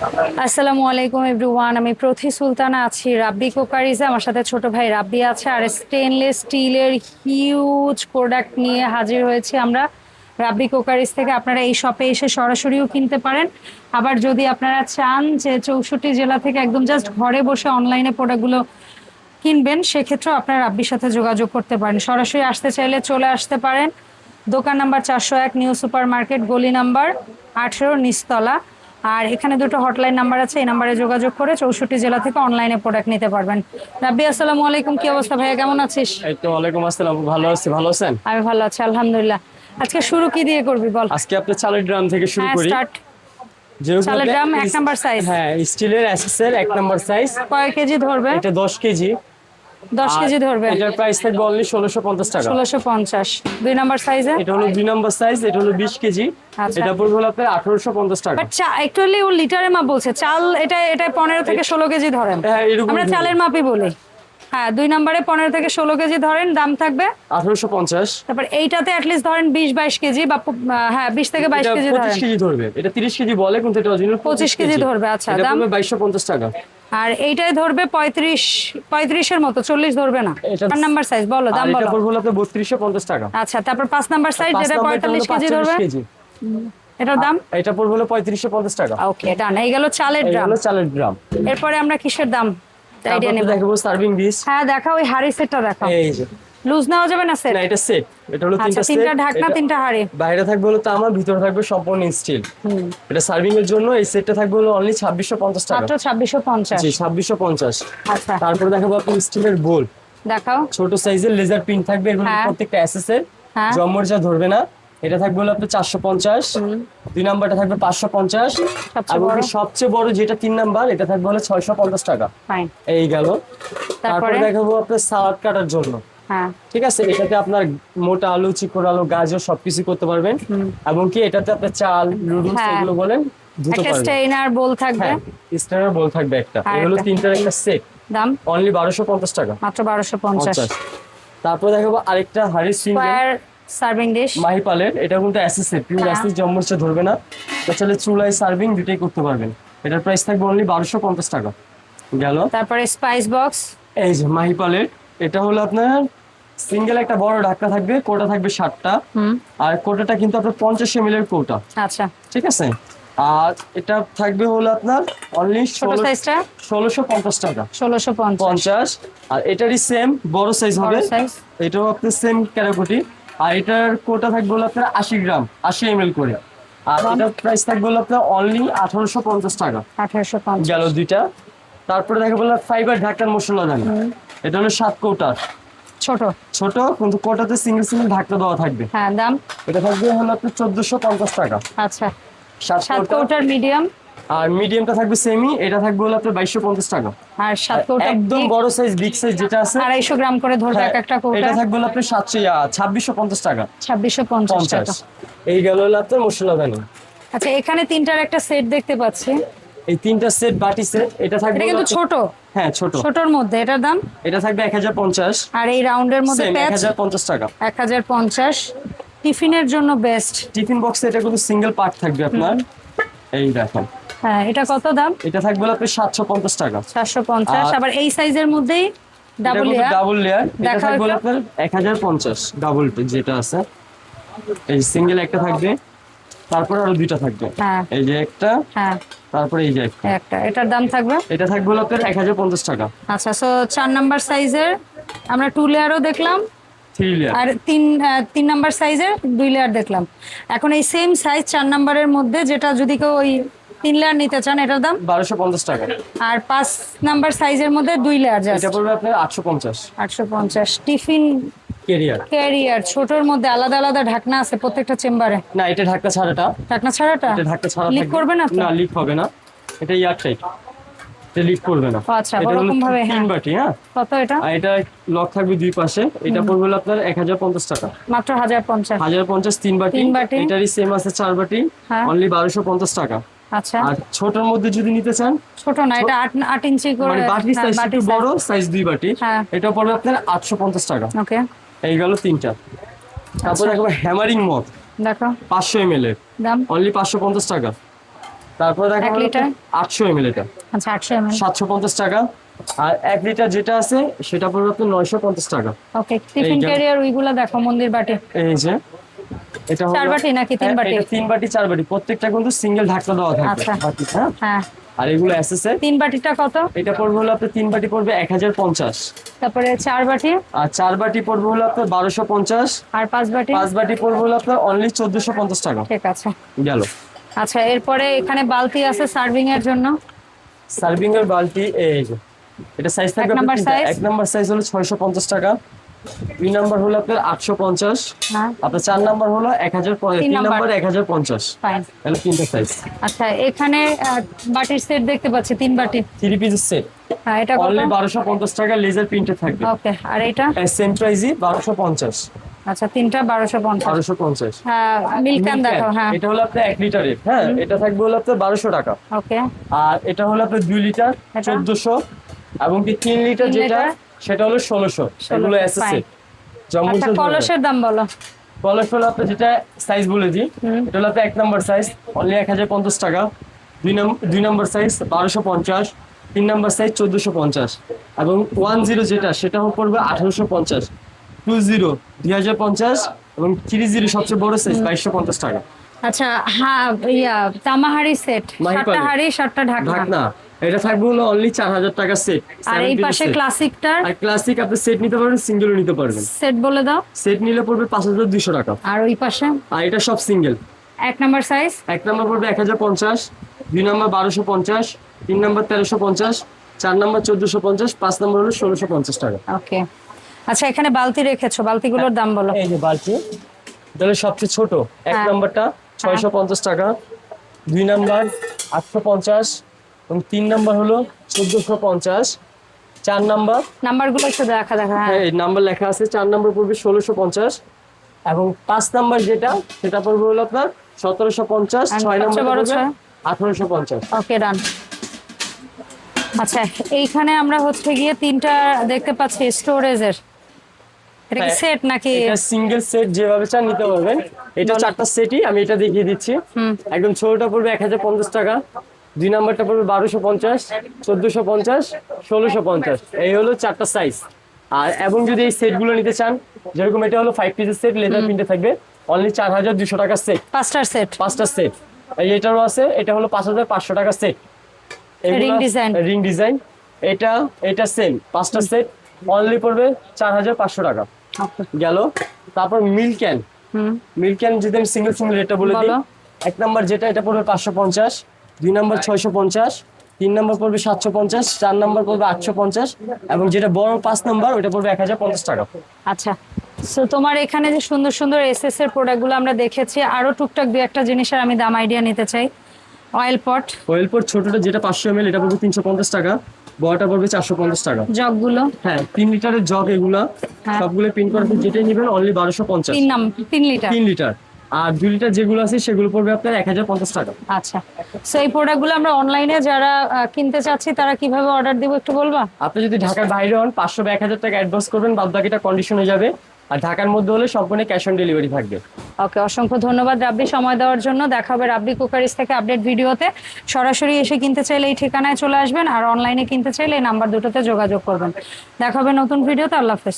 আসসালামু আলাইকুম এভরিওয়ান, আমি প্রথি সুলতানা আছি রাব্বি কুকারিজে। আমার সাথে ছোট ভাই রাব্বি আছে। আর স্টেনলেস স্টিলের হিউজ প্রোডাক্ট নিয়ে হাজির হয়েছি আমরা রাব্বি কুকারিজ থেকে। আপনারা এই শপে এসে সরাসরিও কিনতে পারেন। আবার যদি আপনারা চান যে 64 জেলা থেকে একদম জাস্ট ঘরে বসে অনলাইনে প্রোডাক্টগুলো কিনবেন, সেক্ষেত্রেও আপনারা রাব্বির সাথে যোগাযোগ করতে পারেন। সরাসরি আসতে চাইলে চলে আসতে পারেন। দোকান নাম্বার 401, নিউ সুপার মার্কেট, গলি নাম্বার 18, নিচতলা। আর এখানে দুটো হটলাইন নাম্বার আছে, এই নাম্বারে যোগাযোগ করে 64 জেলা থেকে অনলাইনে প্রোডাক্ট নিতে পারবেন। রাব্বি, আসসালামু আলাইকুম, কি অবস্থা ভাইয়া, কেমন আছিস? এই তো ওয়ালাইকুম আসসালাম, ভালো আছি। ভালো আছেন? আমি ভালো আছি আলহামদুলিল্লাহ। আজকে শুরু কি দিয়ে করবি বল? আজকে আপনি চালের ড্রাম থেকে শুরু হ্যাঁ, করি। স্টার্ট। যেরকম চালের ড্রাম 1 নাম্বার সাইজ। হ্যাঁ, স্টিলের এসএসএর 1 নাম্বার সাইজ। কয় কেজি ধরবে? এটা 10 কেজি। 10 কেজি ধরবে। এটার প্রাইস থাকবে অনলি 1650 টাকা। 1650। 2 নাম্বার সাইজে? এটা হলো 2 নাম্বার সাইজ, এটা হলো 20 কেজি। আচ্ছা। এটা পড়বে হলো আপনার 1850 টাকা। বাট অ্যাকচুয়ালি ও লিটারের মাপ বলছে। চাল এটা 15 থেকে 16 কেজি ধরেন। হ্যাঁ, এরকম আমরা চালের মাপই বলি। হ্যাঁ, 2 নম্বরে 15 থেকে 16 কেজি ধরেন, দাম থাকবে 1850। তারপর এইটাতে অ্যাটলিস্ট ধরেন 20-22 কেজি বা হ্যাঁ 20 থেকে 22 এটা কেজি 25 ধরেন। কেজি ধরবে। এটা 30 কেজি বলে, কিন্তু এটা অরিজিনাল 25 কেজি ধরবে। আচ্ছা, এটা দাম? পড়বে 2250 টাকা। আর এইটাই ধরবে 35 এর মতো, 40 ধরবে না। এটা 4 নাম্বার সাইজ বলো, দাম আর এটা বলো। পড়বে হলো আপনার 3250 টাকা। আচ্ছা, তারপর 5 নাম্বার সাইজ যেটা 45 কেজি ধরবে, কেজি। এটার দাম? এটা পড়বে হলো 3550 টাকা। ওকে, ডান। এই গেল চালের এই ড্রাম। হলো চালের ড্রাম। এরপরে আমরা কিসের দাম আইডিয়া তারপর নেব? দেখাবো সার্ভিং ডিশ। হ্যাঁ, দেখাও, ওই হাড়ি সেটটা দেখাও। এই যে, লুজ নেওয়া যাবে না সেট? না এটা সেট। এটা হলো আচ্ছা, তিনটা সেট। 3টা ঢাকনা, 3টা হাড়ি। বাইরে থাকবে হলো তামা, ভিতরে থাকবে সম্পূর্ণ স্টিল। এটা সার্ভিং এর জন্য এই সেটটা থাকবে হলো অনলি 2650 টাকা। মাত্র 2650। জি, 2650। আচ্ছা, তারপরে দেখাবো আপনি স্টিলের বোল। দেখাও। ছোট সাইজের লেজার পিন থাকবে, এর হ্যাঁ। প্রত্যেকটা এসএস এর। হ্যাঁ। জমমর্জা ধরবে না। এটা থাকবে হলো আপনার 450। 2 নাম্বারটা থাকবে 550। সবচেয়ে আর বড়? সবচেয়ে বড় যেটা 3 নাম্বার, এটা থাকবে হলো 650 টাকা। ফাইন। এই গেল। তারপরে? তারপরে দেখাবো আপনার সালাদ কাটার জন্য। হ্যাঁ। ঠিক আছে, এটাতে আপনার মোটা আলু, চিকন আলু, গাজর সবকিছু করতে পারবেন। এবং কি এটাতে আপনার চাল, নুডলস হ্যাঁ। এগুলো বলেন ধুতে একটা পারবেন। স্টেইনার বোল থাকবে। হ্যাঁ, স্ট্যান্ডার্ড বোল থাকবে একটা। আর এগুলো একটা? তিনটার একটা সেট, দাম অনলি 1250 টাকা। মাত্র 1250। 50। তারপর দেখাবো আরেকটা হাড়ি সিঙ্গেল স্কয়ার সার্ভিং ডিশ। মাহিপালের। এটা কিন্তু অ্যাসেসের পিওর হ্যাঁ। অ্যাসেস, জম্মুরচা ধরবে না। তাহলে চুলায় সার্ভিং দুটেই করতে পারবেন। এটার প্রাইস থাকবে অনলি 1250 টাকা। গেল। তারপরে স্পাইস বক্স। এই যে মাহিপালের, এটা হলো আপনার সিঙ্গেল একটা বড় ঢাকনা থাকবে, কোটা থাকবে 7টা। আর কোটাটা কিন্তু আপনার 50 ml এর কোটা। আচ্ছা, ঠিক আছে। আর এটা থাকবে হলো আপনার অনলি ছোট সাইজটা 1650 টাকা। 1650। 50। আর এটারই সেম বড় সাইজ হবে। সাইজ। এটাও আপনার সেম ক্যারাকুটি। আর এটার কোটা থাকবে হলো আপনার 80 গ্রাম, 80 ml করে। আর এটার প্রাইস থাকবে হলো আপনার অনলি 1850 টাকা। 1850। গেল দুইটা। তারপরে দেখা বললাম ফাইবার ঢাকনার মশলা দানি। এটা হলো 7 কোটার। ছোট ছোট, কিন্তু কোটাতে সিঙ্গেল সিঙ্গেল ঢাকনা দেওয়া থাকবে। হ্যাঁ, দাম? এটা থাকবে হলো আপনার 1450 টাকা। আচ্ছা, 7 7 কোটা। কৌটার মিডিয়াম। আর মিডিয়ামটা থাকবে সেমি, এটা থাকবে হলো আপনার 2250 টাকা। আর 7 কৌটার একদম বড় সাইজ, বিগ সাইজ যেটা আছে, 250 গ্রাম করে ধরবে হ্যাঁ, এক একটা কৌটা। এটা থাকবে হলো আপনার 2650 টাকা। 2650 টাকা। 50। এই গেল হলো আপনার মশলা দানি। আচ্ছা, এখানে 3টার একটা সেট দেখতে পাচ্ছি। এই 3টা সেট বাটি সেট। এটা থাকবে এটা কিন্তু হলো- ছোট। হ্যাঁ, ছোট। ছোটর মধ্যে এটার দাম? এটা থাকবে 1050। আর এই রাউন্ডের মধ্যে সেম প্যাচ 1050 টাকা। 1050। টিফিনের জন্য বেস্ট। টিফিন বক্সে এটা কিন্তু সিঙ্গেল পার্ট থাকবে আপনার। এই দেখেন, হ্যাঁ, এটা কত দাম? এটা থাকবে হলো আপনার 750 টাকা। 750। আর- আবার এই সাইজের মধ্যেই ডাবল লেয়ার। Double layer. এটা দেখাও থাকবে হলো একটু। আপনার 1050 ডাবল যেটা আছে। এই সিঙ্গেল একটা থাকবে, তারপর আরো দুইটা থাকবে। হ্যাঁ। এই যে একটা, হ্যাঁ, তারপরে এই যে একটা। একটা। এটার দাম থাকবে? এটা থাকবে হলো আপনার 1050 টাকা। আচ্ছা, সো 4 নাম্বার সাইজের আমরা 2 লেয়ারও দেখলাম। 3 লেয়ার। আর 3 নাম্বার সাইজের 2 লেয়ার দেখলাম। এখন এই সেম সাইজ 4 নাম্বারের মধ্যে যেটা যদি কেউ ওই 3 লেয়ার নিতে চান, এটার দাম? 1250 টাকা। আর 5 নাম্বার সাইজের মধ্যে 2 লেয়ার এটা জাস্ট পড়বে আপনার 850 850। Tiffin carrier. ক্যারিয়ার ছোটর মধ্যে আলাদা আলাদা ঢাকনা আছে প্রত্যেকটা চেম্বারে। না, এটা ঢাকনা ছাড়াটা। ঢাকনা ছাড়াটা এটা ঢাকনা ছাড়া লিক থাকবে। করবে না তো? না, লিক হবে না। এটা এয়ার টাইট, এটা লিক করবে না। ও আচ্ছা, এটা হলো ওরকম ভাবে, হ্যাঁ। 3 বাটি। হ্যাঁ। কত এটা? আর এটা লক থাকবে দুই পাশে। এটা পড়বে হলো আপনার 1050 টাকা। মাত্র 1050। 1050 3 বাটি। 3 বাটি। এটারই সেম আছে 4 বাটি, হ্যাঁ। অনলি 1250 টাকা। আচ্ছা, আর ছোটর মধ্যে যদি নিতে চান, ছোট না, এটা 8 ইঞ্চি করে। মানে বাটির হ্যাঁ, সাইজ বাটি একটু size। বড়, সাইজ 2 বাটি। হ্যাঁ। এটা পড়বে আপনার 850 টাকা। ওকে, এই গেল 3টা। তারপর আচ্ছা। দেখো হ্যামারিং মগ দেখো 500 ml এর, দাম। অনলি 550 টাকা। তারপর দেখো 1 লিটার 800 ml এটা আচ্ছা 800 ml 750 টাকা। আর 1 লিটার যেটা আছে সেটা পড়বে আপনার 950 টাকা। ওকে টিফিন ক্যারিয়ার ওইগুলা দেখো, মন্দির বাটি। এই যে এটা হলো 4 বাটি নাকি 3 বাটি? এটা 3 বাটি 4 বাটি, প্রত্যেকটা কিন্তু সিঙ্গেল ঢাকনা দেওয়া থাকবে আচ্ছা। বাটি, হ্যাঁ। হ্যাঁ। আর এগুলো এসএসএ 3 বাটিটা কত? এটা পড়বে হলো আপনার 3 বাটি পড়বে 1050। তারপরে 4 বাটি আর 4 বাটি পড়বে হলো আপনার 1250। আর 5 বাটি? 5 বাটি পড়বে হলো আপনার অনলি 1450 টাকা। ঠিক আছে। গেল। আচ্ছা এরপরে এখানে বালতি আছে সার্ভিং এর জন্য। সার্ভিং এর বালতি এই যে এটা সাইজ থাকবে এক নাম্বার আপনার size? 1 নাম্বার সাইজ হলো 650 টাকা, 2 নাম্বার হলো আপনার 850, হ্যাঁ আপনার 4 নাম্বার হলো 1000, 3 নাম্বার 1050। ফাইন। তাহলে তিনটা সাইজ। আচ্ছা এখানে বাটির সেট দেখতে পাচ্ছি 3 বাটি। 3 পিসের সেট হ্যাঁ এটা কত? অনলি 1250 টাকা, লেজার প্রিন্টে থাকবে। ওকে আর এটা? সেম প্রাইসই 1250। আচ্ছা তিনটা 1250। 1250। হ্যাঁ মিল্ক ক্যান দেখাও। হ্যাঁ এটা হলো আপনার 1 লিটারের, হ্যাঁ এটা থাকবে হলো আপনার 1200 টাকা। ওকে আর এটা হলো আপনার 2 লিটার এটা? 1400, এবং কি 3 লিটার 3 যেটা লিটার? সেটা হলো 1600। এগুলো এসএসএ জম্বো আচ্ছা কলসের দাম বলো। কলস হলো আপনার যেটা সাইজ বলে দিই, এটা হলো আপনার 1 নাম্বার সাইজ অনলি 1050 টাকা, 2 নাম্বার সাইজ 1250, 3 নাম্বার সাইজ 1450, এবং 10 যেটা সেটা পড়বে 1850, 20 2050, এবং 30 সবচেয়ে বড় সাইজ 2250 টাকা। আচ্ছা হ্যাঁ তামাহারি সেট, মাহি 7টা পালি। হাড়ি 7টা ঢাকনা। ঢাকনা এটা থাকবে হলো অনলি 4000 টাকা সেট। আর এই পাশে ক্লাসিকটার আর ক্লাসিক আপনি সেট নিতে পারবেন, সিঙ্গেলও নিতে পারবেন। সেট বলে দাও। সেট নিলে পড়বে 5200 টাকা। আর ওই পাশে আর এটা সব সিঙ্গেল। 1 নাম্বার সাইজ 1 নাম্বার পড়বে 1050, 2 নাম্বার 1250, 3 নাম্বার 1350, 4 নাম্বার 1450, 5 নাম্বার হলো 1650 টাকা। ওকে। আচ্ছা এখানে বালতি রেখেছো, বালতিগুলোর দাম বলো। এই যে বালতি, তাহলে সবচেয়ে ছোট 1 হ্যাঁ। নাম্বারটা 650 টাকা, 2 নাম্বার 850, এবং 3 নাম্বার হলো 1450, 4 নাম্বার নাম্বারগুলো একটু দেখা হ্যাঁ এই নাম্বার লেখা আছে, 4 নাম্বার পড়বে 1650, এবং 5 নাম্বার যেটা সেটা পড়বে হলো আপনার 1750, আর 6 নাম্বার সবচেয়ে বড় পড়বে 6? 1850। ওকে ডান। আচ্ছা এইখানে আমরা হচ্ছে গিয়ে 3টা দেখতে পাচ্ছি স্টোরেজের। এটা কি হ্যাঁ, সেট নাকি? এটা সিঙ্গেল সেট যেভাবে চান নিতে পারবেন। এটা 4টা সেটই, আমি এটা দেখিয়ে দিচ্ছি। একদম ছোটটা পড়বে 1050 টাকা, 2 নাম্বারটা পড়বে 1250, 1450, 1650। এই হলো 4টা সাইজ। আর এবং যদি এই সেটগুলো নিতে চান, যেরকম এটা হলো 5 পিসের সেট, লেদার প্রিন্টে থাকবে অনলি 4200 টাকা সেট। 5টার সেট। 5টা সেট। এই এটারও আছে, এটা হলো 5500 টাকা set. Ring design. Ring design এটা সেম 5টা সেট অনলি পড়বে 4500 টাকা। গেল। তারপর মিল্ক ক্যান যদি আমি সিঙ্গেল রেটটা বলে দিই, বলো। 1 নাম্বার যেটা এটা পড়বে 550, 2 নাম্বার 650, 3 নাম্বার পড়বে 750, 4 নাম্বার পড়বে 850, এবং যেটা বড় 5 নাম্বার ওটা পড়বে 1050 টাকা। আচ্ছা সো তোমার এখানে যে সুন্দর সুন্দর এসএস এর প্রোডাক্টগুলো আমরা দেখেছি, আরো টুকটাক 2-1টা জিনিসের আমি দাম আইডিয়া নিতে চাই। অয়েল পট ছোটটা যেটা 500 ml এটা পড়বে 350 টাকা, বড়টা পড়বে 450 টাকা। জগগুলো হ্যাঁ 3 লিটারের জগ এগুলা হ্যাঁ। সবগুলো পিন করা, যেটাই নেবেন অনলি 1250। 3 লিটার। 3 লিটার। আর 2 লিটার যেগুলো আছে সেগুলো পড়বে আপনার 1050 টাকা। আচ্ছা সো এই প্রোডাক্টগুলো আমরা অনলাইনে যারা কিনতে চাচ্ছি তারা কিভাবে অর্ডার দিব একটু বলবা? আপনি যদি ঢাকার বাইরে হন 500 বা 1000 টাকা অ্যাডভান্স করবেন, বাদ বাকিটা কন্ডিশন হয়ে যাবে। আর ঢাকার মধ্যে হলে সম্পূর্ণ ক্যাশ অন ডেলিভারি থাকবে। ওকে অসংখ্য ধন্যবাদ রাব্বি সময় দেওয়ার জন্য। দেখা হবে রাব্বি কুকারিজ থেকে আপডেট ভিডিওতে। সরাসরি এসে কিনতে চাইলে এই ঠিকানায় চলে আসবেন, আর অনলাইনে কিনতে চাইলে এই নাম্বার দুটোতে যোগাযোগ করবেন। দেখা হবে নতুন ভিডিওতে। আল্লাহ হাফেজ।